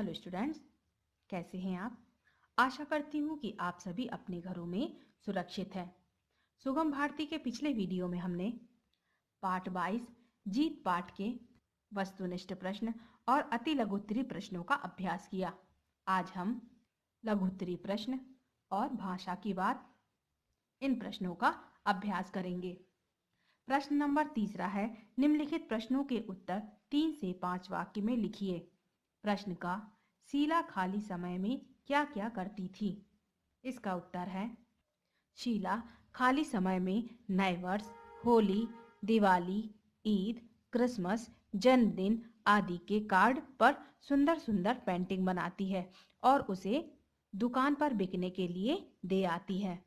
Hello students, कैसे हैं आप? आशा करती हूँ कि आप सभी अपने घरों में सुरक्षित हैं। सुगम भारती के पिछले वीडियो में हमने पाठ 22 जीत पाठ के वस्तुनिष्ठ प्रश्न और अति लघुत्तरी प्रश्नों का अभ्यास किया। आज हम लघुत्तरी प्रश्न और भाषा की बात इन प्रश्नों का अभ्यास करेंगे। प्रश्न नंबर 3 है, निम्नलिखित प्रश्नों के उत्तर 3 से 5 वाक्य में लिखिए। प्रश्न का, शीला खाली समय में क्या क्या करती थी? इसका उत्तर है, शीला खाली समय में नए वर्ष, होली, दिवाली, ईद, क्रिसमस, जन्मदिन आदि के कार्ड पर सुंदर सुंदर पेंटिंग बनाती है और उसे दुकान पर बिकने के लिए दे आती है।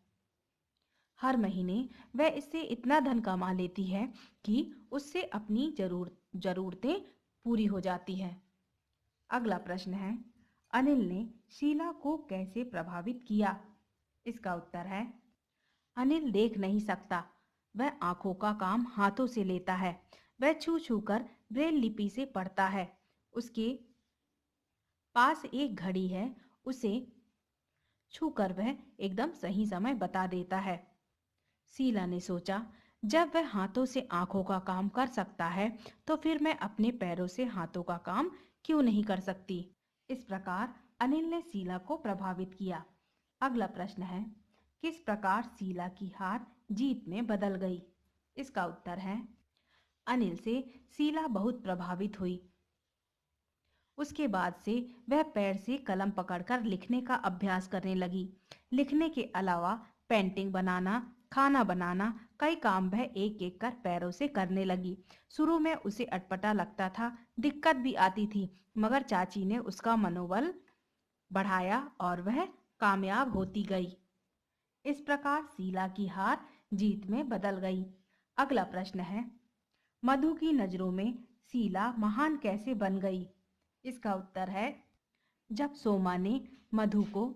हर महीने वह इससे इतना धन कमा लेती है कि उससे अपनी जरूरतें पूरी हो जाती है। अगला प्रश्न है, अनिल ने शीला को कैसे प्रभावित किया? इसका उत्तर है, अनिल देख नहीं सकता, वह आंखों का काम हाथों से लेता है। वह छू छू कर ब्रेल लिपि से पढ़ता है। उसके पास एक घड़ी है, उसे छूकर वह एकदम सही समय बता देता है। शीला ने सोचा, जब वह हाथों से आंखों का काम कर सकता है तो फिर मैं अपने पैरों से हाथों का काम क्यों नहीं कर सकती? इस प्रकार अनिल ने शीला को प्रभावित किया। अगला प्रश्न है, किस प्रकार शीला की हार जीत में बदल गई? इसका उत्तर है, अनिल से शीला बहुत प्रभावित हुई। उसके बाद से वह पैर से कलम पकड़कर लिखने का अभ्यास करने लगी। लिखने के अलावा पेंटिंग बनाना, खाना बनाना, कई काम वह एक एक कर पैरों से करने लगी। शुरू में उसे अटपटा लगता था, दिक्कत भी आती थी, मगर चाची ने उसका मनोबल बढ़ाया और वह कामयाब होती गई। इस प्रकार शीला की हार जीत में बदल गई। अगला प्रश्न है, मधु की नजरों में शीला महान कैसे बन गई? इसका उत्तर है, जब सोमा ने मधु को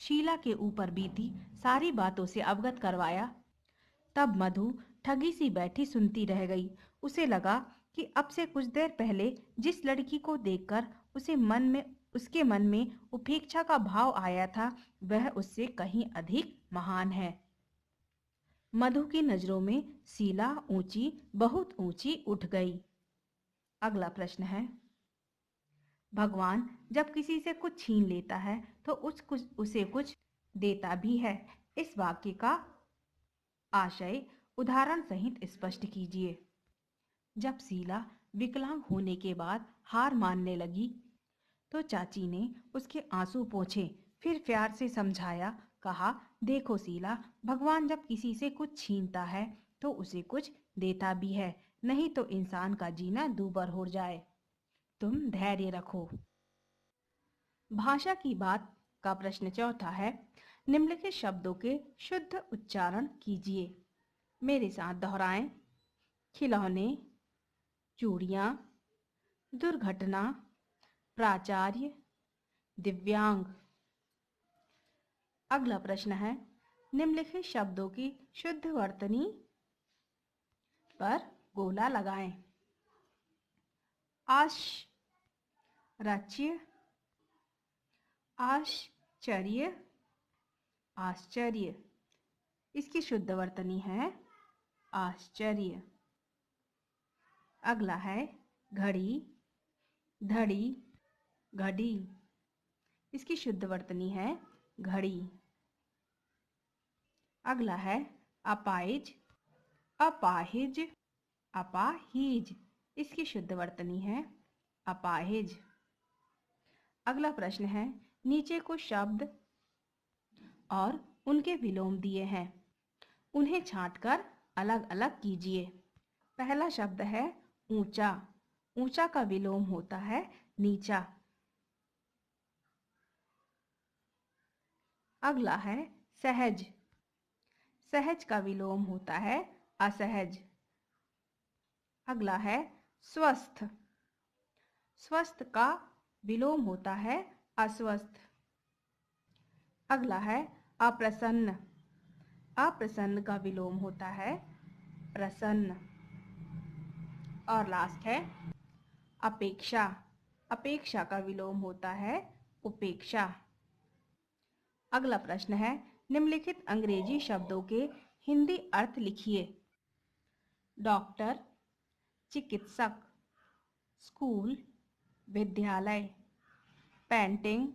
शीला के ऊपर बीती सारी बातों से अवगत करवाया, तब मधु ठगी सी बैठी सुनती रह गई। उसे लगा कि अब से कुछ देर पहले जिस लड़की को देखकर उसके मन में उपेक्षा का भाव आया था, वह उससे कहीं अधिक महान है। मधु की नजरों में शीला ऊंची, बहुत ऊंची उठ गई। अगला प्रश्न है, भगवान जब किसी से कुछ छीन लेता है तो उसे कुछ देता भी है। इस वाक्य का आशय उदाहरण सहित स्पष्ट कीजिए। जब शीला विकलांग होने के बाद हार मानने लगी तो चाची ने उसके आंसू पोंछे, फिर प्यार से समझाया। कहा, देखो शीला, भगवान जब किसी से कुछ छीनता है तो उसे कुछ देता भी है, नहीं तो इंसान का जीना दूभर हो जाए। तुम धैर्य रखो। भाषा की बात का प्रश्न चौथा है, निम्नलिखित शब्दों के शुद्ध उच्चारण कीजिए। मेरे साथ दोहराएं। खिलौने, चूड़ियां, दुर्घटना, प्राचार्य, दिव्यांग। अगला प्रश्न है, निम्नलिखित शब्दों की शुद्ध वर्तनी पर गोला लगाएं। आश्चर्य, आश्चर्य, आश्चर्य। इसकी शुद्ध वर्तनी है आश्चर्य। अगला है घड़ी, धड़ी, घड़ी। इसकी शुद्ध वर्तनी है घड़ी। अगला है अपाहिज, अपाहिज, अपाहिज। इसकी शुद्ध वर्तनी है अपाहिज। अगला प्रश्न है, नीचे कुछ शब्द और उनके विलोम दिए हैं, उन्हें छांटकर अलग अलग कीजिए। पहला शब्द है ऊंचा। ऊंचा का विलोम होता है नीचा। अगला है सहज। सहज का विलोम होता है असहज। अगला है स्वस्थ। स्वस्थ का विलोम होता है अस्वस्थ। अगला है अप्रसन्न। अप्रसन्न का विलोम होता है प्रसन्न। और लास्ट है अपेक्षा। अपेक्षा का विलोम होता है उपेक्षा। अगला प्रश्न है, निम्नलिखित अंग्रेजी शब्दों के हिंदी अर्थ लिखिए। डॉक्टर, चिकित्सक, स्कूल, विद्यालय, पेंटिंग,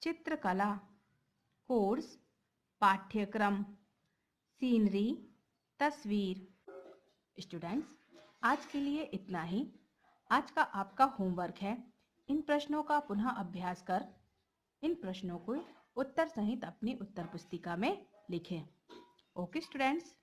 चित्रकला, कोर्स, पाठ्यक्रम, सीनरी, तस्वीर। स्टूडेंट्स, आज के लिए इतना ही। आज का आपका होमवर्क है, इन प्रश्नों का पुनः अभ्यास कर इन प्रश्नों को उत्तर सहित अपनी उत्तर पुस्तिका में लिखें। Okay students.